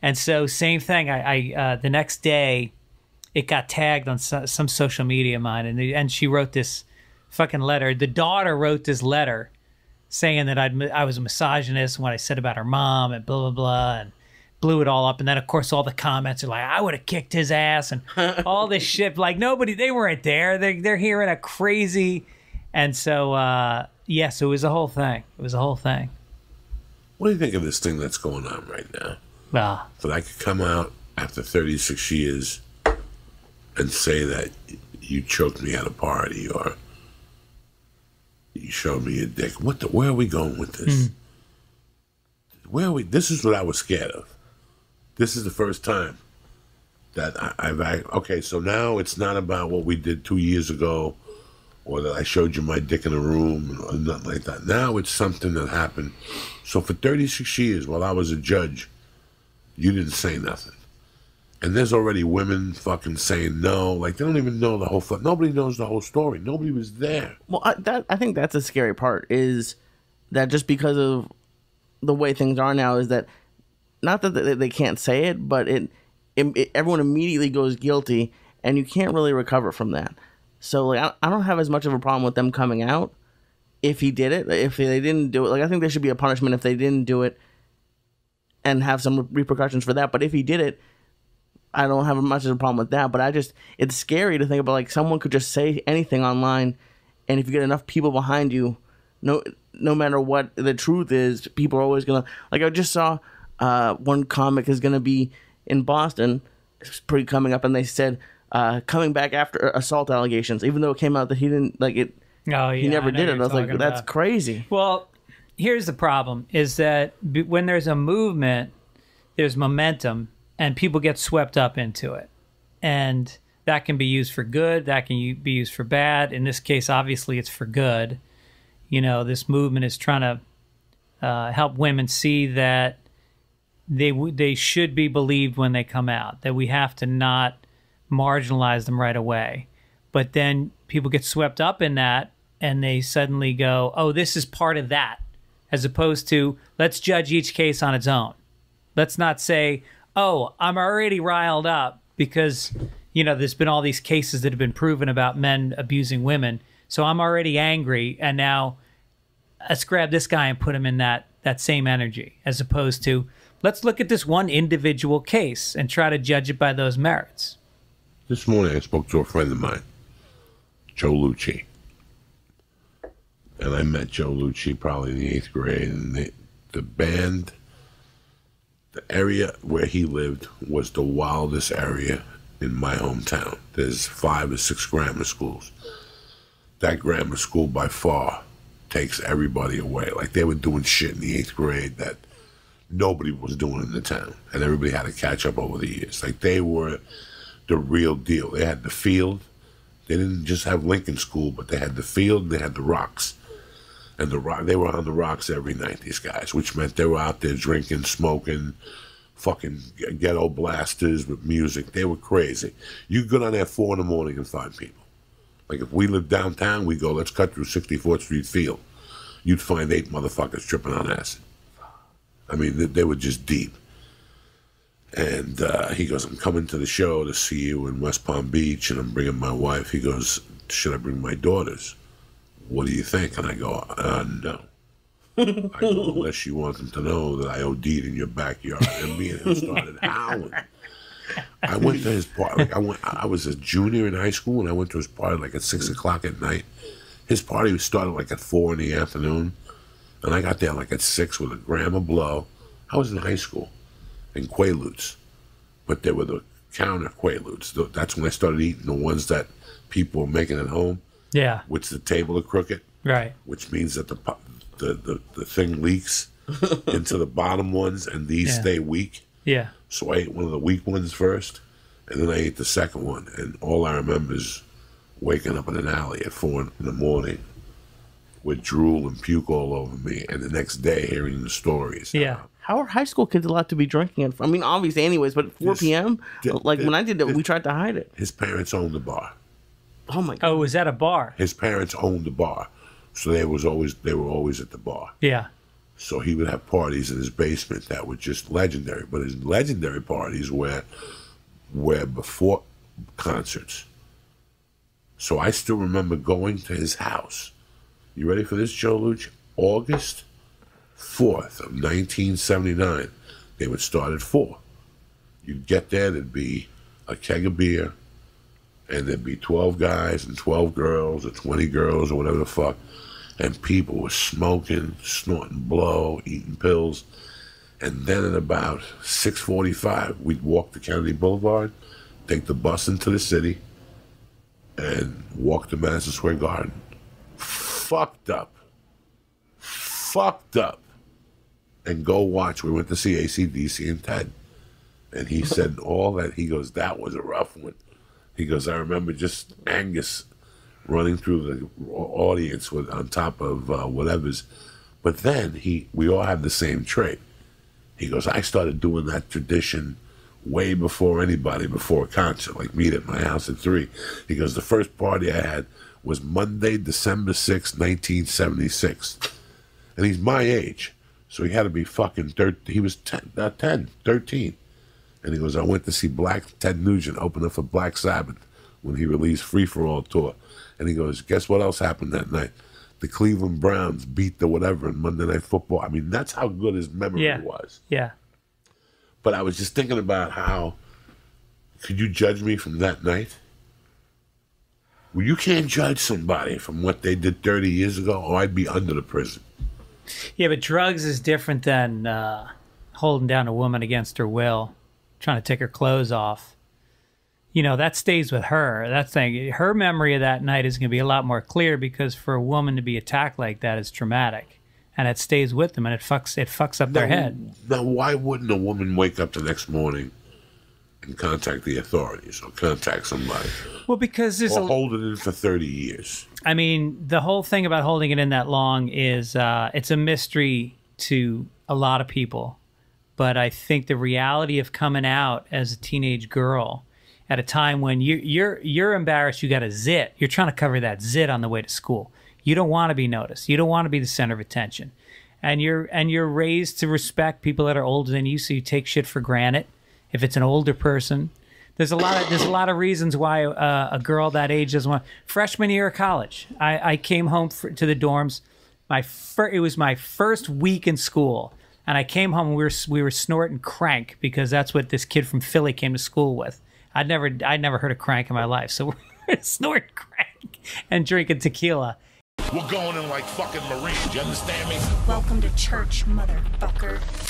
And so same thing. I the next day, it got tagged on some social media of mine, and she wrote this fucking letter. The daughter wrote this letter saying that I was a misogynist, what I said about her mom, and blah blah blah, and blew it all up. And then of course all the comments are like, I would have kicked his ass, and all this shit. Like nobody, they weren't there. They're hearing a crazy, and so yes, it was a whole thing. It was a whole thing. What do you think of this thing that's going on right now? Well, That I could come out after 36 years and say that you choked me at a party or you showed me your dick. Where are we going with this? Where are we? This is what I was scared of. This is the first time that okay, so now it's not about what we did 2 years ago or that I showed you my dick in a room or nothing like that. Now it's something that happened. So for 36 years while I was a judge, you didn't say nothing. And there's already women fucking saying no. Like, they don't even know the whole... Nobody knows the whole story. Nobody was there. Well, I think that's a scary part, is that just because of the way things are now, is that... Not that they can't say it, but everyone immediately goes guilty, and you can't really recover from that. So, like, I don't have as much of a problem with them coming out if he did it. If they didn't do it... Like, I think there should be a punishment if they didn't do it and have some repercussions for that. But if he did it... I don't have much of a problem with that, but it's scary to think about, like, someone could just say anything online, and if you get enough people behind you, no matter what the truth is, people are always gonna, like, I just saw one comic is gonna be in Boston, it's pretty coming up, and they said coming back after assault allegations, even though it came out that he didn't, like, it. Oh, yeah, he never did it. I was like, that's crazy. Well, here's the problem: is that when there's a movement, there's momentum. And people get swept up into it. And that can be used for good. That can be used for bad. In this case, obviously, it's for good. You know, this movement is trying to help women see that they should be believed when they come out, that we have to not marginalize them right away. But then people get swept up in that, and they suddenly go, oh, this is part of that, as opposed to, let's judge each case on its own. Let's not say, oh, I'm already riled up because, you know, there's been all these cases that have been proven about men abusing women. So I'm already angry, and now let's grab this guy and put him in that same energy, as opposed to, let's look at this one individual case and try to judge it by those merits. This morning I spoke to a friend of mine, Joe Lucci. And I met Joe Lucci probably in the 8th grade, and the band... The area where he lived was the wildest area in my hometown. There's 5 or 6 grammar schools. That grammar school by far takes everybody away. Like, they were doing shit in the 8th grade that nobody was doing in the town. And everybody had to catch up over the years. Like, they were the real deal. They had the field. They didn't just have Lincoln School, but they had the field, they had the rocks. And they were on the rocks every night, these guys, which meant they were out there drinking, smoking, fucking ghetto blasters with music. They were crazy. You could go down there at 4 in the morning and find people. Like, if we lived downtown, we'd go, let's cut through 64th Street Field. You'd find 8 motherfuckers tripping on acid. I mean, they were just deep. And he goes, I'm coming to the show to see you in West Palm Beach, and I'm bringing my wife. He goes, should I bring my daughters? What do you think? And I go, no. I go, unless you want them to know that I OD'd in your backyard. And me and him started howling. I went to his party. Like, I was a junior in high school, and I went to his party like at 6 o'clock at night. His party started like at 4 in the afternoon, and I got there like at 6 with a gram of blow. I was in high school, and Quaaludes. But they were the counter Quaaludes. That's when I started eating the ones that people were making at home. Yeah, which the table are crooked, right? Which means that the thing leaks into the bottom ones, and these stay weak. Yeah. So I ate one of the weak ones first, and then I ate the second one, and all I remember is waking up in an alley at 4 in the morning with drool and puke all over me, and the next day hearing the stories. Yeah. How are high school kids allowed to be drinking? I mean, obviously, anyways, but at 4 p.m., like when I did that, we tried to hide it. His parents owned the bar. Oh my God! Oh, was that a bar? His parents owned the bar, so they were always at the bar. Yeah. So he would have parties in his basement that were just legendary. But his legendary parties were before concerts. So I still remember going to his house. You ready for this, Joe Luch? August 4th of 1979. They would start at 4. You'd get there, there'd be a keg of beer, and there'd be 12 guys and 12 girls or 20 girls or whatever the fuck. And people were smoking, snorting blow, eating pills. And then at about 6:45, we'd walk to Kennedy Boulevard, take the bus into the city, and walk to Madison Square Garden. Fucked up. And go watch. We went to see AC/DC and Ted. And he said all that. He goes, that was a rough one. He goes, I remember just Angus running through the audience on top of whatever's. But then we all have the same trait. He goes, I started doing that tradition way before anybody, before a concert, like meet at my house at 3. He goes, the first party I had was Monday, December 6, 1976. And he's my age. So he had to be fucking 13. He was 13. And he goes, I went to see Ted Nugent open up for Black Sabbath when he released Free For All tour. And he goes, guess what else happened that night? The Cleveland Browns beat the whatever in Monday Night Football. I mean, that's how good his memory was. Yeah. But I was just thinking about how, could you judge me from that night? Well, you can't judge somebody from what they did 30 years ago, or I'd be under the prison. Yeah, but drugs is different than holding down a woman against her will, trying to take her clothes off. You know, that stays with her. That thing, her memory of that night is going to be a lot more clear, because for a woman to be attacked like that is traumatic, and it stays with them, and it fucks up their head. Now, why wouldn't a woman wake up the next morning and contact the authorities or contact somebody? Well, because there's hold it in for 30 years. I mean, the whole thing about holding it in that long is it's a mystery to a lot of people. But I think the reality of coming out as a teenage girl at a time when you're embarrassed, you got a zit. You're trying to cover that zit on the way to school. You don't want to be noticed. You don't want to be the center of attention. And you're raised to respect people that are older than you, so you take shit for granted. If it's an older person, there's a lot of reasons why a girl that age doesn't want. Freshman year of college, I came home to the dorms. It was my first week in school, and I came home and we were snorting crank, because that's what this kid from Philly came to school with. I'd never heard of crank in my life, so we're snorting crank and drinking tequila. We're going in like fucking Marines, you understand me? Welcome to church, motherfucker.